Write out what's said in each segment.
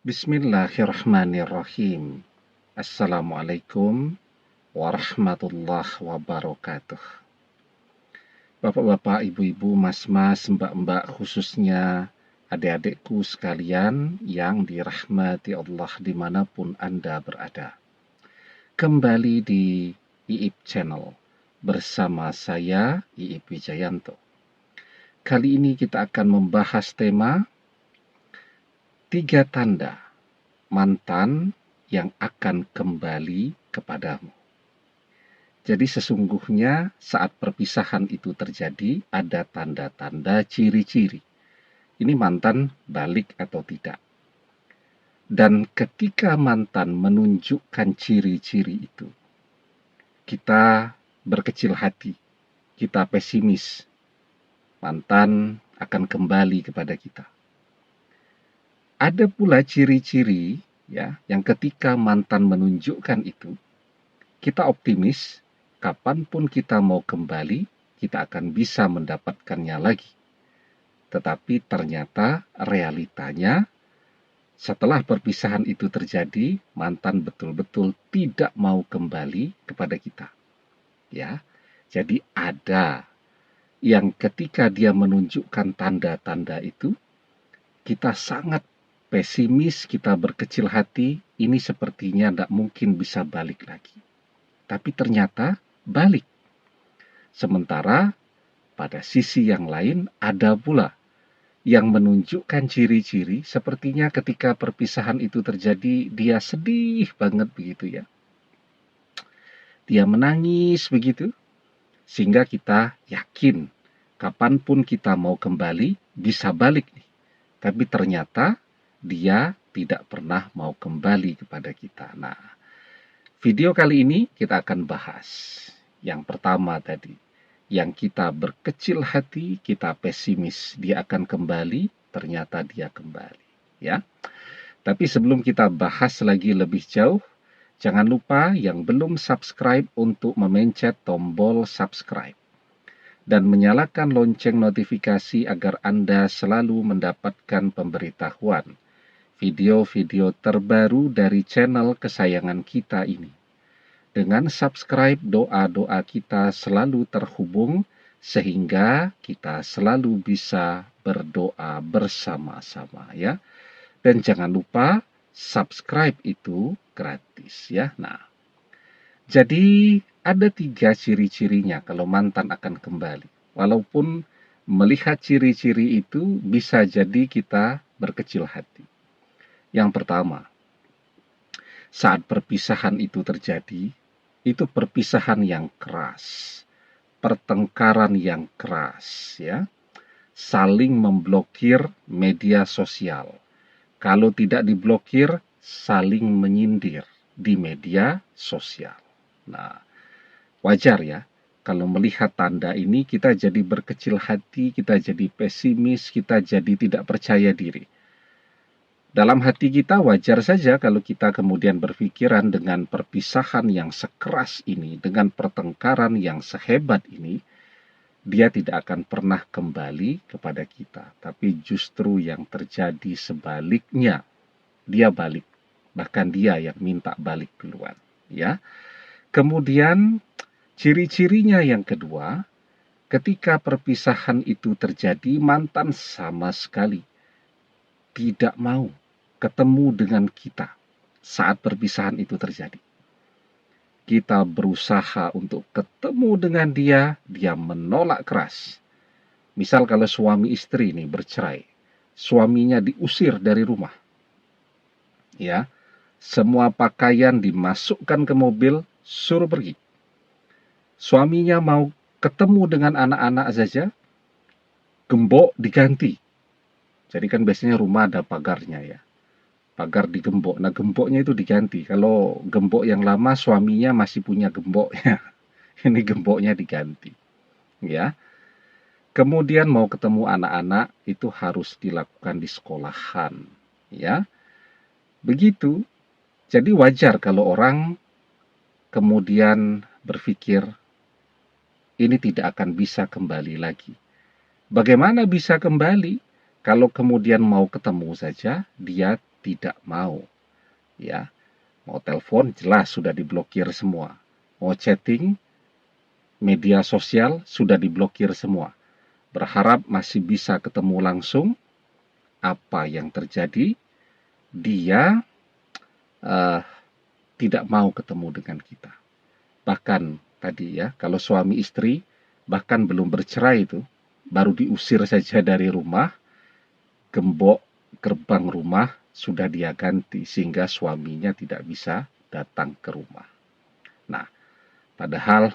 Bismillahirrahmanirrahim. Assalamualaikum warahmatullahi wabarakatuh. Bapak-bapak, ibu-ibu, mas-mas, mbak-mbak, khususnya adik-adikku sekalian yang dirahmati Allah dimanapun Anda berada. Kembali di IIP Channel bersama saya, IIP Wijayanto. Kali ini kita akan membahas tema 3 tanda mantan yang akan kembali kepadamu. Jadi sesungguhnya saat perpisahan itu terjadi, ada tanda-tanda ciri-ciri. Ini mantan balik atau tidak. Dan ketika mantan menunjukkan ciri-ciri itu, kita berkecil hati, kita pesimis. Mantan akan kembali kepada kita. Ada pula ciri-ciri ya, yang ketika mantan menunjukkan itu, kita optimis, kapanpun kita mau kembali, kita akan bisa mendapatkannya lagi. Tetapi ternyata realitanya, setelah perpisahan itu terjadi, mantan betul-betul tidak mau kembali kepada kita. Ya, jadi ada yang ketika dia menunjukkan tanda-tanda itu, kita sangat pesimis, kita berkecil hati, ini sepertinya tidak mungkin bisa balik lagi. Tapi ternyata balik. Sementara pada sisi yang lain ada pula yang menunjukkan ciri-ciri sepertinya ketika perpisahan itu terjadi dia sedih banget begitu ya. Dia menangis begitu, sehingga kita yakin kapanpun kita mau kembali bisa balik nih. Tapi ternyata dia tidak pernah mau kembali kepada kita. Nah, video kali ini kita akan bahas yang pertama tadi, yang kita berkecil hati, kita pesimis, dia akan kembali, ternyata dia kembali, ya. Tapi sebelum kita bahas lagi lebih jauh, jangan lupa yang belum subscribe untuk memencet tombol subscribe dan menyalakan lonceng notifikasi agar Anda selalu mendapatkan pemberitahuan video-video terbaru dari channel kesayangan kita ini. Dengan subscribe, doa-doa kita selalu terhubung sehingga kita selalu bisa berdoa bersama-sama ya. Dan jangan lupa subscribe itu gratis ya. Nah, jadi ada 3 ciri-cirinya kalau mantan akan kembali. Walaupun melihat ciri-ciri itu bisa jadi kita berkecil hati. Yang pertama, saat perpisahan itu terjadi, itu perpisahan yang keras, pertengkaran yang keras, ya, saling memblokir media sosial. Kalau tidak diblokir, saling menyindir di media sosial. Nah, wajar ya, kalau melihat tanda ini kita jadi berkecil hati, kita jadi pesimis, kita jadi tidak percaya diri. Dalam hati kita wajar saja kalau kita kemudian berpikiran dengan perpisahan yang sekeras ini, dengan pertengkaran yang sehebat ini, dia tidak akan pernah kembali kepada kita. Tapi justru yang terjadi sebaliknya, dia balik. Bahkan dia yang minta balik duluan. Ya. Kemudian ciri-cirinya yang kedua, ketika perpisahan itu terjadi, mantan sama sekali tidak mau ketemu dengan kita saat perpisahan itu terjadi. Kita berusaha untuk ketemu dengan dia, dia menolak keras. Misal kalau suami istri ini bercerai, suaminya diusir dari rumah. Ya, semua pakaian dimasukkan ke mobil, suruh pergi. Suaminya mau ketemu dengan anak-anak saja, gembok diganti. Jadi kan biasanya rumah ada pagarnya ya. Pagar digembok. Nah, gemboknya itu diganti. Kalau gembok yang lama suaminya masih punya gembok ya. Ini gemboknya diganti. Ya. Kemudian mau ketemu anak-anak itu harus dilakukan di sekolahan, ya. Begitu. Jadi wajar kalau orang kemudian berpikir ini tidak akan bisa kembali lagi. Bagaimana bisa kembali kalau kemudian mau ketemu saja dia tidak mau, ya. Mau telepon jelas sudah diblokir semua. Mau chatting, media sosial sudah diblokir semua. Berharap masih bisa ketemu langsung. Apa yang terjadi? Dia uh, tidak mau ketemu dengan kita. Bahkan tadi ya, kalau suami istri bahkan belum bercerai itu, baru diusir saja dari rumah, gembok gerbang rumah sudah dia ganti sehingga suaminya tidak bisa datang ke rumah. Nah, padahal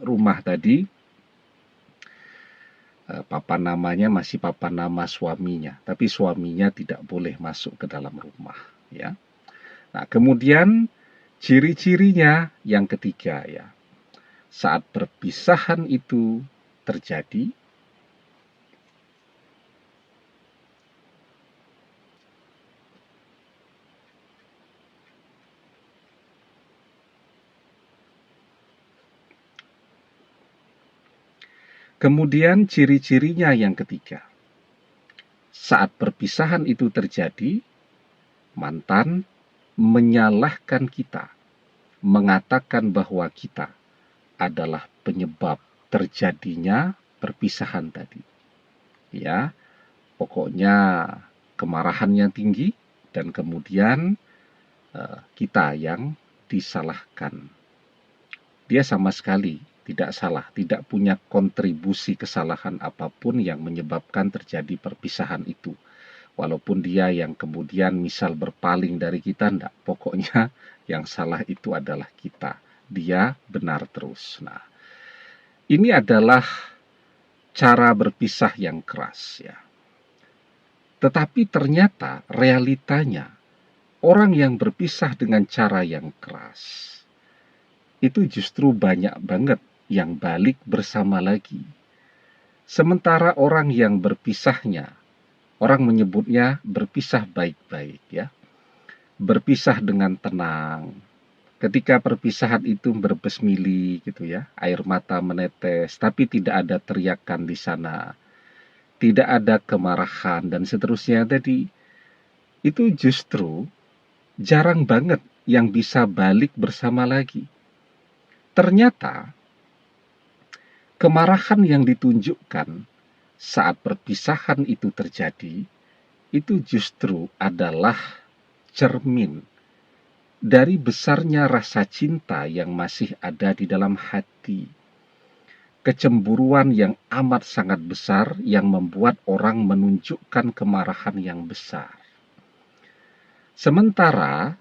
rumah tadi papan namanya masih papan nama suaminya, tapi suaminya tidak boleh masuk ke dalam rumah, ya. Nah, kemudian ciri-cirinya yang ketiga ya. Saat perpisahan itu terjadi, kemudian ciri-cirinya yang ketiga. Saat perpisahan itu terjadi, mantan menyalahkan kita, mengatakan bahwa kita adalah penyebab terjadinya perpisahan tadi. Ya, pokoknya kemarahannya tinggi dan kemudian kita yang disalahkan. Dia sama sekali tidak salah, tidak punya kontribusi kesalahan apapun yang menyebabkan terjadi perpisahan itu. Walaupun dia yang kemudian misal berpaling dari kita, enggak. Pokoknya yang salah itu adalah kita. Dia benar terus. Nah, ini adalah cara berpisah yang keras ya. Tetapi ternyata realitanya orang yang berpisah dengan cara yang keras itu justru banyak banget yang balik bersama lagi. Sementara orang yang berpisahnya, orang menyebutnya berpisah baik-baik ya. Berpisah dengan tenang. Ketika perpisahan itu berbesmili gitu ya, air mata menetes, tapi tidak ada teriakan di sana. Tidak ada kemarahan dan seterusnya tadi. Itu justru jarang banget yang bisa balik bersama lagi. Ternyata kemarahan yang ditunjukkan saat perpisahan itu terjadi, itu justru adalah cermin dari besarnya rasa cinta yang masih ada di dalam hati. Kecemburuan yang amat sangat besar yang membuat orang menunjukkan kemarahan yang besar. Sementara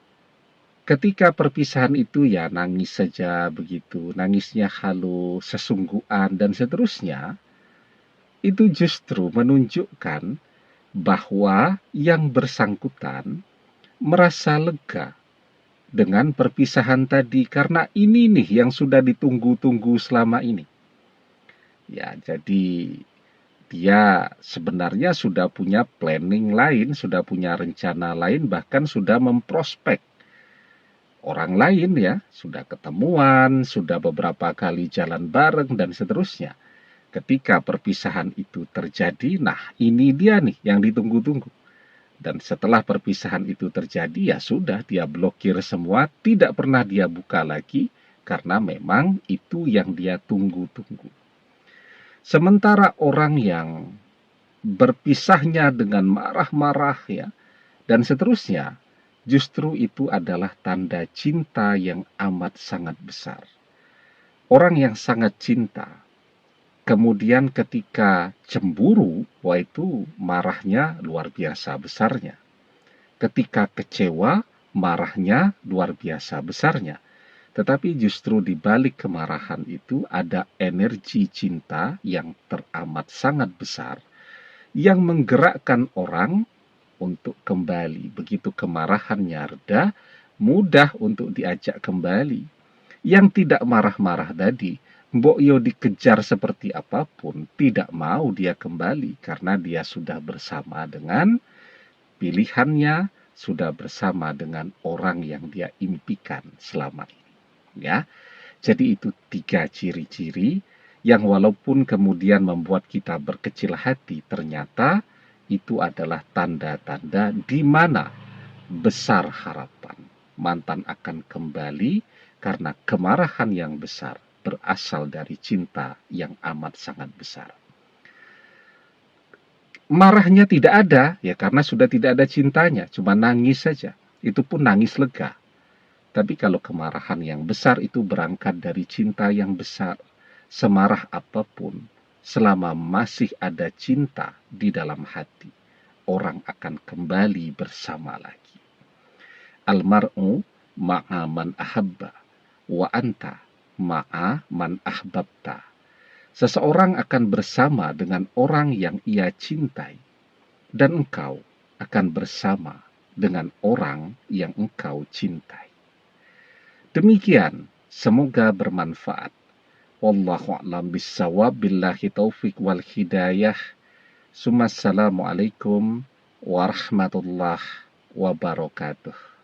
ketika perpisahan itu ya nangis saja begitu, nangisnya halus, sesungguhan dan seterusnya, itu justru menunjukkan bahwa yang bersangkutan merasa lega dengan perpisahan tadi karena ini nih yang sudah ditunggu-tunggu selama ini. Ya, jadi dia sebenarnya sudah punya planning lain, sudah punya rencana lain, bahkan sudah memprospek orang lain ya, sudah ketemuan, sudah beberapa kali jalan bareng dan seterusnya. Ketika perpisahan itu terjadi, nah ini dia nih yang ditunggu-tunggu. Dan setelah perpisahan itu terjadi, ya sudah dia blokir semua, tidak pernah dia buka lagi, karena memang itu yang dia tunggu-tunggu. Sementara orang yang berpisahnya dengan marah-marah ya, dan seterusnya, justru itu adalah tanda cinta yang amat sangat besar. Orang yang sangat cinta, kemudian ketika cemburu, wah itu marahnya luar biasa besarnya. Ketika kecewa, marahnya luar biasa besarnya. Tetapi justru di balik kemarahan itu ada energi cinta yang teramat sangat besar yang menggerakkan orang untuk kembali. Begitu kemarahannya reda, mudah untuk diajak kembali. Yang tidak marah-marah tadi, mbok yo dikejar seperti apapun, tidak mau dia kembali karena dia sudah bersama dengan pilihannya, sudah bersama dengan orang yang dia impikan selama ini. Ya, jadi itu 3 ciri-ciri yang walaupun kemudian membuat kita berkecil hati, ternyata itu adalah tanda-tanda di mana besar harapan mantan akan kembali, karena kemarahan yang besar berasal dari cinta yang amat sangat besar. Marahnya tidak ada, ya karena sudah tidak ada cintanya, cuma nangis saja. Itu pun nangis lega. Tapi kalau kemarahan yang besar itu berangkat dari cinta yang besar, semarah apapun, selama masih ada cinta di dalam hati, orang akan kembali bersama lagi. Almar'u ma'a man ahabba, wa anta ma'a man ahbabta. Seseorang akan bersama dengan orang yang ia cintai, dan engkau akan bersama dengan orang yang engkau cintai. Demikian, semoga bermanfaat. Wallahu a'lam bissawab, billahi taufik wal hidayah. Assalamualaikum warahmatullahi wabarakatuh.